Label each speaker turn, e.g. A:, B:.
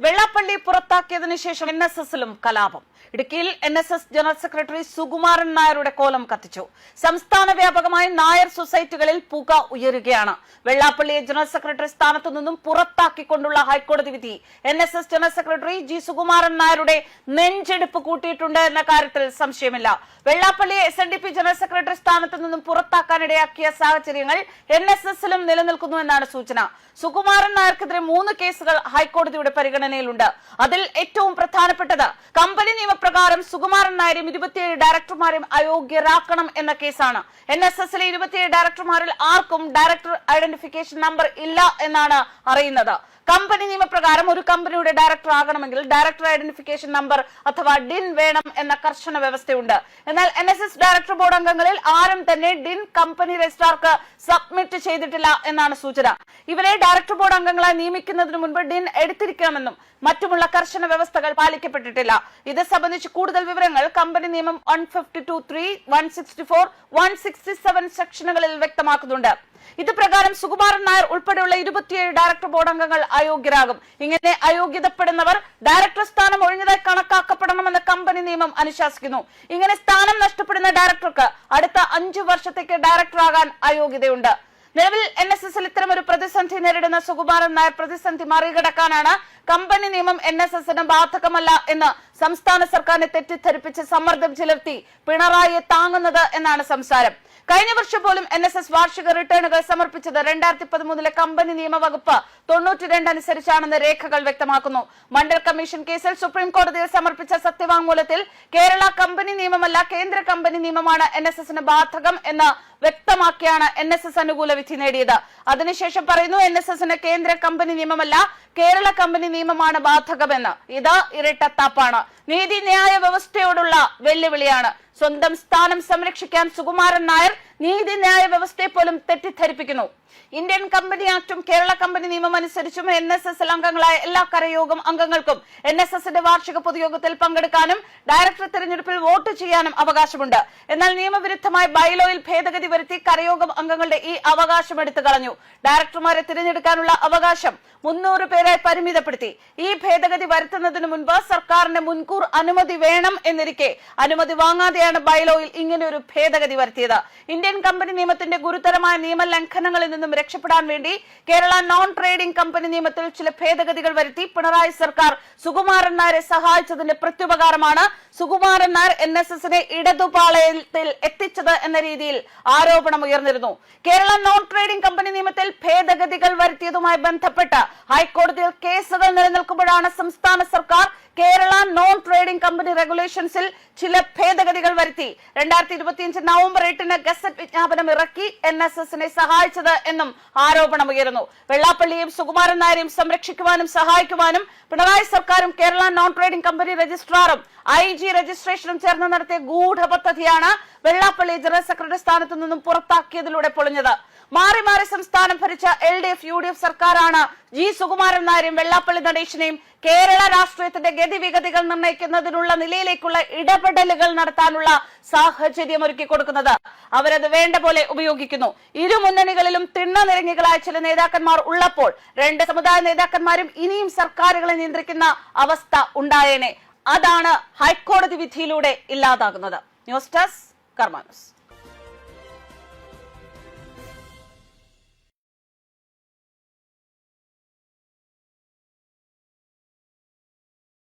A: വെള്ളാപ്പള്ളി പുറത്താക്കിയതിനു ശേഷം NSSലും കലാപം. ഇടുക്കിയിൽ NSS ജനറൽ സെക്രട്ടറി സുകുമാരൻ നായരുടെ കോലം കത്തിച്ചു. സംസ്ഥാന വ്യാപകമായി നായർ സൊസൈറ്റികളിൽ പുക ഉയരുകയാണ്. വെള്ളാപ്പള്ളിയെ ജനറൽ സെക്രട്ടറി സ്ഥാനത്തു നിന്നും പുറത്താക്കിക്കൊണ്ടുള്ള ഹൈക്കോടതി വിധി NSS general secretary G Sukumaran നായരുടെ നെഞ്ചെടുപ്പ് കൂട്ടിയിട്ടുണ്ട് എന്ന കാര്യത്തിൽ സംശയമില്ല. വെള്ളാപ്പള്ളിയെ SNDP ജനറൽ സെക്രട്ടറി സ്ഥാനത്തു നിന്നും പുറത്താക്കാനിടയാക്കിയ സാഹചര്യങ്ങൾ NSSലും നിലനിൽക്കുന്നുവെന്നാണ് സൂചന. സുകുമാരൻ നായർക്കെതിരെ 3 കേസുകൾ ഹൈക്കോടതിയുടെ പരിഗണനയിലുണ്ട്. അതിൽ ഏറ്റവും പ്രധാനപ്പെട്ടത് കമ്പനി നിയമപ്രകാരം സുകുമാരൻ നായരും 27 ഡയറക്ടർമാരെയും അയോഗ്യരാക്കണം എന്ന കേസാണ്. NSSലെ 27 ഡയറക്ടർമാരിൽ ആർക്കും ഡയറക്ടർ ഐഡന്റിഫിക്കേഷൻ നമ്പർ ഇല്ല എന്നാണ് അറിയുന്നത്. കമ്പനി നിയമപ്രകാരം ഒരു കമ്പനിയുടെ ഡയറക്ടർ ആകണമെങ്കിൽ ഡയറക്ടർ ഐഡന്റിഫിക്കേഷൻ നമ്പർ അഥവാ DIN വേണം എന്ന കർശന വ്യവസ്ഥയുണ്ട്. എന്നാൽ NSS ഡയറക്ടർ ബോർഡ് അംഗങ്ങളിൽ ആരും തന്നെ DIN കമ്പനി രജിസ്ട്രാർക്ക് സബ്മിറ്റ് ചെയ്തിട്ടില്ല എന്നാണ് സൂചന. ഇവരെ ഡയറക്ടർ ബോർഡ് അംഗങ്ങളായി നിയമിക്കുന്നതിന് മുൻപ് DIN എടുത്തിരിക്കണമെന്നും മറ്റുമുള്ള കർശന വ്യവസ്ഥകൾ പാലിക്കപ്പെട്ടിട്ടില്ല. ഇത് സംബന്ധിച്ച് കൂടുതൽ വിവരങ്ങൾ കമ്പനി നിയമം 152(3), 164, 167 സെക്ഷനുകളിൽ വ്യക്തമാക്കുന്നുണ്ട്. ഇത് പ്രകാരം സുകുമാരൻ നായർ ഉൾപ്പെടെയുള്ള 27 ഡയറക്ടർ ബോർഡ് അംഗങ്ങൾ അയോഗ്യരാകും. ഇങ്ങനെ അയോഗ്യതപ്പെടുന്നവർ ഡയറക്ടർ സ്ഥാനം ഒഴിഞ്ഞതായി കണക്കാക്കപ്പെടണമെന്ന് കമ്പനി നിയമം അനുശാസിക്കുന്നു. ഇങ്ങനെ സ്ഥാനം നഷ്ടപ്പെടുന്ന ഡയറക്ടർക്ക് അടുത്ത 5 വർഷത്തേക്ക് ഡയറക്ടർ ആകാൻ അയോഗ്യതയുണ്ട്. നിലവിൽ NSSൽ ഇത്തരമൊരു പ്രതിസന്ധി നേരിടുന്ന സുകുമാരൻ നായർ പ്രതിസന്ധി മറികടക്കാനാണ് കമ്പനി നിയമം NSSന് ബാധകമല്ല എന്ന് സംസ്ഥാന സർക്കാരിനെ തെറ്റിദ്ധരിപ്പിച്ച് സമ്മർദ്ദം ചെലുത്തി പിണറായിയെ താങ്ങുന്നത് എന്നാണ് സംസാരം. കഴിഞ്ഞ വർഷം പോലും NSS വാർഷിക റിട്ടേണുകൾ സമർപ്പിച്ചത് 2013 കമ്പനി നിയമ വകുപ്പ് 92 അനുസരിച്ചാണെന്ന് രേഖകൾ വ്യക്തമാക്കുന്നു. മണ്ഡൽ കമ്മീഷൻ കേസിൽ സുപ്രീം കോടതിയിൽ സമർപ്പിച്ച സത്യവാങ്മൂലത്തിൽ കേരള കമ്പനി നിയമമല്ല കേന്ദ്ര കമ്പനി നിയമമാണ് NSSന് ബാധകം എന്ന് വ്യക്തമാക്കിയാണ് NSS അനുകൂല വിധി നേടിയത്. അതിനുശേഷം പറയുന്നു NSSന് കേന്ദ്ര കമ്പനി നിയമമല്ല കേരള കമ്പനി നിയമമാണ് ബാധകമെന്ന്. ഇത് ഇരട്ടത്താപ്പാണ്. നീതിന്യായ വ്യവസ്ഥയോടുള്ള വെല്ലുവിളിയാണ്. സ്വന്തം സ്ഥാനം സംരക്ഷിക്കാൻ സുകുമാരൻ നായർ നീതിന്യായ വ്യവസ്ഥയെ പോലും തെറ്റിദ്ധരിപ്പിക്കുന്നു. ഇന്ത്യൻ കമ്പനി ആക്ടും കേരള കമ്പനി നിയമം അനുസരിച്ചും NSSൽ അംഗങ്ങളായ എല്ലാ കരയോഗം അംഗങ്ങൾക്കും NSSന്റെ വാർഷിക പൊതുയോഗത്തിൽ പങ്കെടുക്കാനും ഡയറക്ടർ തെരഞ്ഞെടുപ്പിൽ വോട്ട് ചെയ്യാനും അവകാശമുണ്ട്. എന്നാൽ നിയമവിരുദ്ധമായ ബൈലോയിൽ ഭേദഗതി വരുത്തി കരയോഗം അംഗങ്ങളുടെ ഈ അവകാശം എടുത്തു കളഞ്ഞു. ഡയറക്ടർമാരെ തിരഞ്ഞെടുക്കാനുള്ള അവകാശം 300 പേരായി പരിമിതപ്പെടുത്തി. ഈ ഭേദഗതി വരുത്തുന്നതിന് മുൻപ് സർക്കാരിന്റെ മുൻകൂർ അനുമതി വേണം എന്നിരിക്കെ അനുമതി വാങ്ങാതെയാണ് ബൈലോയിൽ ഇങ്ങനെ ഒരു ഭേദഗതി വരുത്തിയത്. ഇന്ത്യൻ കമ്പനി നിയമത്തിന്റെ ഗുരുതരമായ നിയമലംഘനങ്ങളിൽ നിന്നും രക്ഷപ്പെടാൻ വേണ്ടി കേരള നോൺ ട്രേഡിംഗ് കമ്പനി നിയമത്തിൽ ചില ഭേദഗതികൾ വരുത്തി പിണറായി സർക്കാർ സുകുമാരൻ നായരെ സഹായിച്ചതിന്റെ പ്രത്യുപകാരമാണ് സുകുമാരൻ നായർ NSSനെ ഇടതുപാളയത്തിൽ എത്തിച്ചത് എന്ന രീതിയിൽ ആരോപണം ഉയർന്നിരുന്നു. കേരള നോൺ ട്രേഡിംഗ് കമ്പനി നിയമത്തിൽ ഭേദഗതികൾ വരുത്തിയതുമായി ബന്ധപ്പെട്ട് ഹൈക്കോടതിയിൽ കേസുകൾ നിലനിൽക്കുമ്പോഴാണ് സംസ്ഥാന സർക്കാർ കേരള നോൺ ട്രേഡിംഗ് കമ്പനി റെഗുലേഷൻസിൽ ചില ഭേദഗതികൾ വരുത്തി 2025 നവംബർ 8 ഗസറ്റ് വിജ്ഞാപനം ഇറക്കി NSSനെ സഹായിച്ചത് എന്നും ആരോപണം ഉയരുന്നു. വെള്ളാപ്പള്ളിയും സുകുമാരൻ നായരെയും സംരക്ഷിക്കുവാനും സഹായിക്കുവാനും പിണറായി സർക്കാരും കേരള നോൺ ട്രേഡിംഗ് കമ്പനി രജിസ്ട്രാറും IG രജിസ്ട്രേഷനും ചേർന്ന് നടത്തിയ ഗൂഢപദ്ധതിയാണ് വെള്ളാപ്പള്ളി ജനറൽ സെക്രട്ടറി സ്ഥാനത്തു നിന്നും പുറത്താക്കിയതിലൂടെ പൊളിഞ്ഞത്. മാറി മാറി സംസ്ഥാനം ഭരിച്ച LDF UDF സർക്കാരാണ് G സുകുമാരൻ നായരെയും വെള്ളാപ്പള്ളി നടേശനെയും കേരള രാഷ്ട്രീയത്തിന്റെ ഗതിവിഗതികൾ നിർണ്ണയിക്കുന്നതിനുള്ള നിലയിലേക്കുള്ള ഇടപെടലുകൾ നടത്താനുള്ള സാഹചര്യം ഒരുക്കി കൊടുക്കുന്നത്. അവരത് വേണ്ട പോലെ ഉപയോഗിക്കുന്നു. ഇരു മുന്നണികളിലും തിണ്ണനിരങ്ങികളായ ചില നേതാക്കന്മാർ ഉള്ളപ്പോൾ 2 സമുദായ നേതാക്കന്മാരും ഇനിയും സർക്കാരുകളെ നിയന്ത്രിക്കുന്ന അവസ്ഥ ഉണ്ടായേനെ. അതാണ് ഹൈക്കോടതി വിധിയിലൂടെ ഇല്ലാതാകുന്നത്. ന്യൂസ് ഡെസ്ക് കർമ്മ ന്യൂസ്.